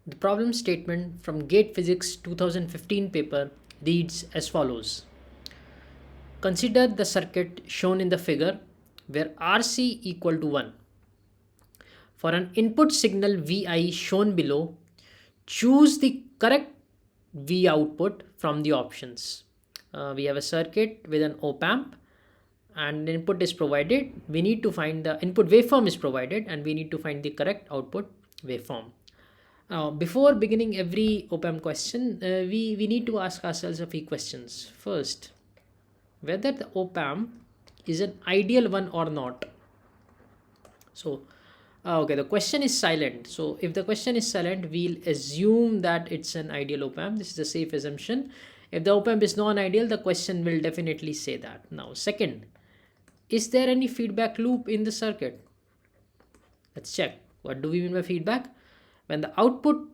The problem statement from GATE Physics 2015 paper reads as follows. Consider the circuit shown in the figure where RC equal to 1. For an input signal Vi shown below, choose the correct V output from the options. We have a circuit with an op-amp and input is provided. We need to find the input waveform is provided and we need to find the correct output waveform. Now, before beginning every op-amp question, we need to ask ourselves a few questions. First, whether the op-amp is an ideal one or not. So, okay, the question is silent. So, if the question is silent, we'll assume that it's an ideal op-amp. This is a safe assumption. If the op-amp is non-ideal, the question will definitely say that. Now, second, is there any feedback loop in the circuit? Let's check. What do we mean by feedback? When the output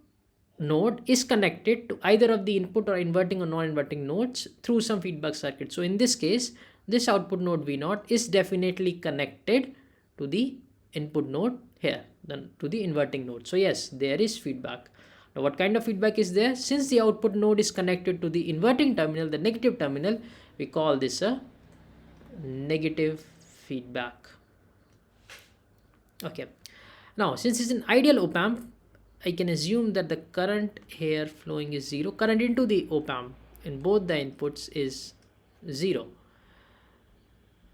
node is connected to either of the input or inverting or non-inverting nodes through some feedback circuit. So in this case, this output node V0 is definitely connected to the input node here, then to the inverting node. So yes, there is feedback. Now what kind of feedback is there? Since the output node is connected to the inverting terminal, the negative terminal, we call this a negative feedback. Okay. Now since it's an ideal op-amp, I can assume that the current here flowing is 0. Current into the op-amp in both the inputs is 0.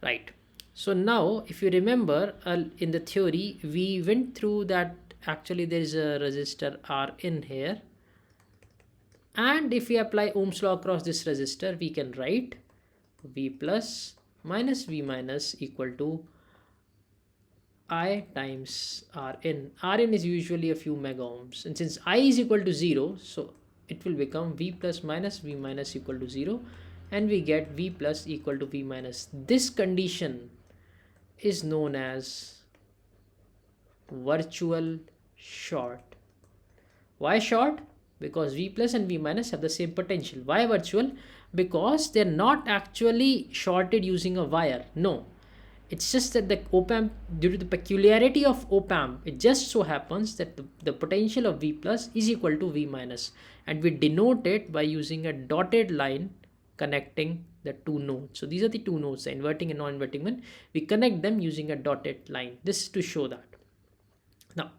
Right. So now if you remember in the theory, we went through that actually there is a resistor R in here. And if we apply Ohm's law across this resistor, we can write V plus minus V minus equal to I times Rn. Rn is usually a few mega ohms, and since I is equal to 0, so it will become V plus minus V minus equal to 0, and we get V plus equal to V minus. This condition is known as virtual short. Why short? Because V plus and V minus have the same potential. Why virtual? Because they're not actually shorted using a wire. No. It's just that the op-amp, due to the peculiarity of op-amp, it just so happens that the potential of V plus is equal to V minus, and we denote it by using a dotted line connecting the two nodes. So these are the two nodes, the inverting and non-inverting one. We connect them using a dotted line. This is to show that. Now,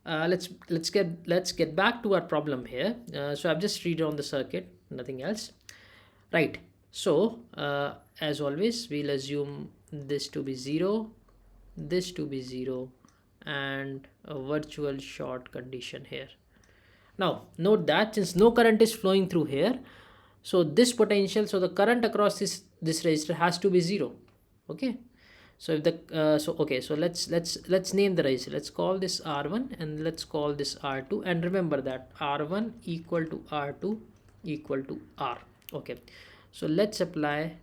let's get back to our problem here. So I've just redrawn the circuit, nothing else. Right. So as always, we'll assume this to be 0, this to be 0, and a virtual short condition here. Now note that since no current is flowing through here, so this potential, so the current across this resistor has to be 0. Okay. So if the so let's name the resistor. Let's call this R1 and let's call this R2, and remember that R1 equal to R2 equal to R. Okay. So let's apply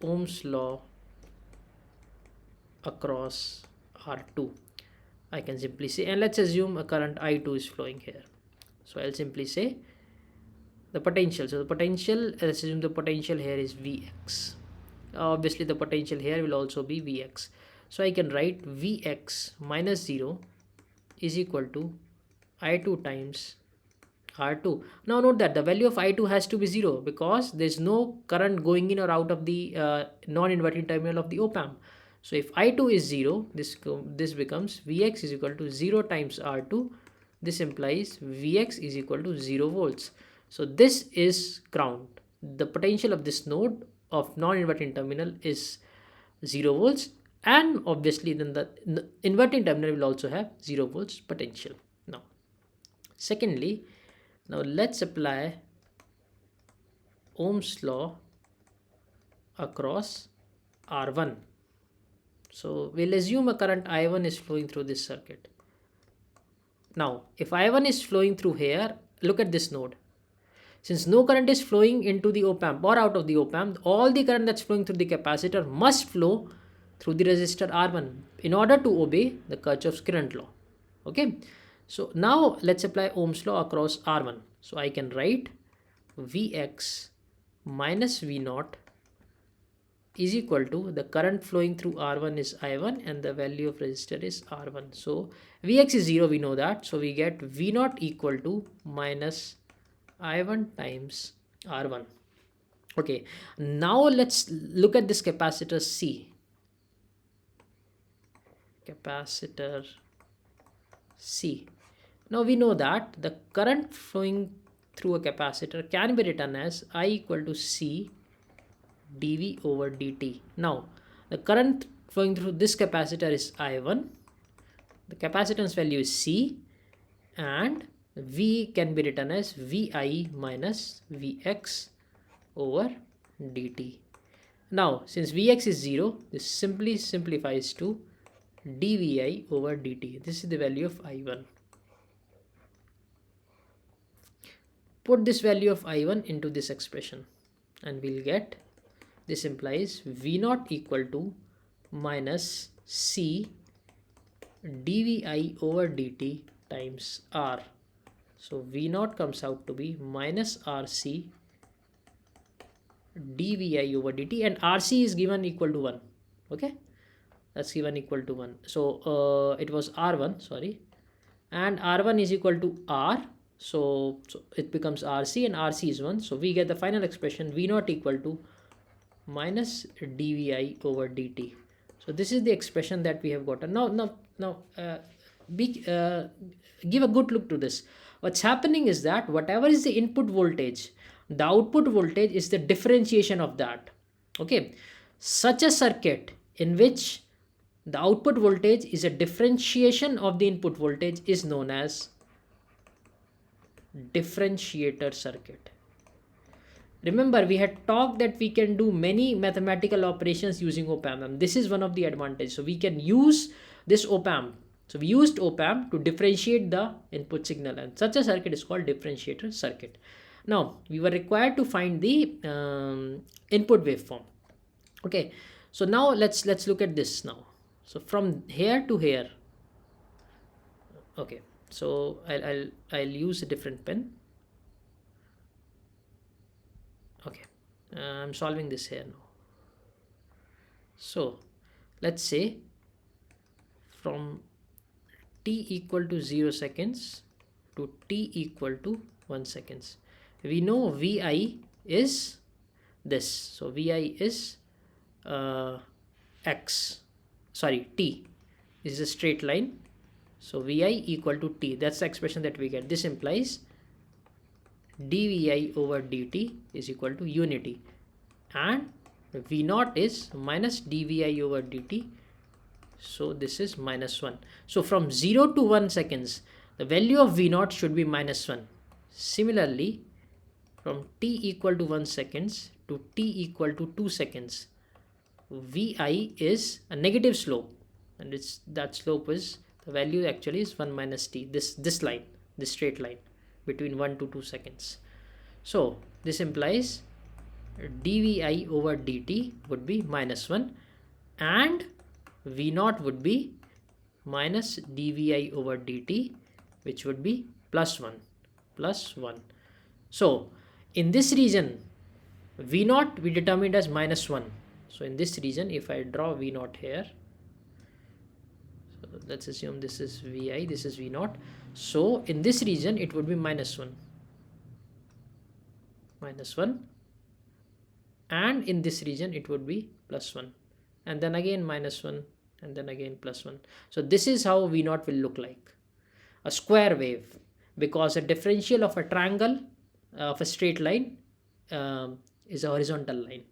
Ohm's law across R2. I can simply say, and let's assume a current I2 is flowing here. So I'll simply say the potential. So the potential, let's assume the potential here is Vx. Obviously the potential here will also be Vx. So I can write Vx minus 0 is equal to I2 times R2. Now note that the value of I2 has to be 0 because there's no current going in or out of the non-inverting terminal of the op-amp. So if I2 is 0, this becomes Vx is equal to 0 times R2. This implies Vx is equal to 0 volts. So this is ground. The potential of this node of non-inverting terminal is 0 volts, and obviously then the inverting terminal will also have 0 volts potential. Now secondly, now let's apply Ohm's law across R1. So we'll assume a current I1 is flowing through this circuit. Now if I1 is flowing through here, look at this node. Since no current is flowing into the op-amp or out of the op-amp, all the current that's flowing through the capacitor must flow through the resistor R1 in order to obey the Kirchhoff's current law. Okay. So now let's apply Ohm's law across R1. So I can write Vx minus V0 is equal to the current flowing through R1 is I1 and the value of resistor is R1. So Vx is 0, we know that. So we get V0 equal to minus I1 times R1. Okay, now let's look at this capacitor C. Capacitor C. Now we know that the current flowing through a capacitor can be written as I equal to C dV over dt. Now the current flowing through this capacitor is I1, the capacitance value is C, and V can be written as Vi minus Vx over dt. Now since Vx is 0, this simply simplifies to dvi over dt. This is the value of I1. Put this value of I1 into this expression and we'll get, this implies V0 equal to minus C dvi over dt times R. So V0 comes out to be minus RC dvi over dt, and RC is given equal to 1. Okay, that's given equal to 1. So it was R1, sorry, and R1 is equal to R. So it becomes RC and RC is 1. So we get the final expression V0 equal to minus dvi over dt. So this is the expression that we have gotten. Now give a good look to this. What's happening is that whatever is the input voltage, the output voltage is the differentiation of that. Okay, such a circuit in which the output voltage is a differentiation of the input voltage is known as differentiator circuit. Remember, we had talked that we can do many mathematical operations using op-amp, and this is one of the advantages. So we can use this op-amp. So we used op-amp to differentiate the input signal, and such a circuit is called differentiator circuit. Now we were required to find the input waveform. Okay, so now let's look at this now. So from here to here. Okay, so I'll use a different pen. Okay, I'm solving this here now. So let's say from t equal to 0 seconds to t equal to 1 seconds, we know Vi is this. So Vi is t. This is a straight line. So Vi equal to t. That's the expression that we get. This implies dvi over dt is equal to unity, and V0 is minus dvi over dt. So this is minus 1. So from 0 to 1 seconds, the value of V0 should be minus 1. Similarly, from t equal to 1 seconds to t equal to 2 seconds, Vi is a negative slope, and that slope is, the value actually is 1 minus t, this line, this straight line between 1 to 2 seconds. So this implies dvi over dt would be minus 1, and V0 would be minus dvi over dt, which would be plus 1. So in this region, V0 we determined as minus 1. So in this region, if I draw V0 here, so let's assume this is Vi, this is V0. So in this region, it would be minus 1, and in this region, it would be plus 1, and then again minus 1, and then again plus 1. So this is how V0 will look like, a square wave, because a differential of a triangle of a straight line is a horizontal line.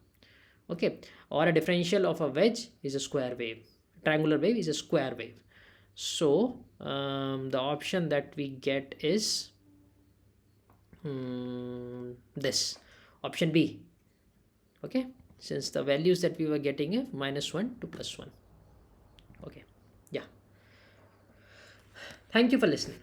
Okay, or a differential of a wedge is a square wave. Triangular wave is a square wave. So the option that we get is this option B. Okay, since the values that we were getting are minus 1 to plus 1. Okay, yeah. Thank you for listening.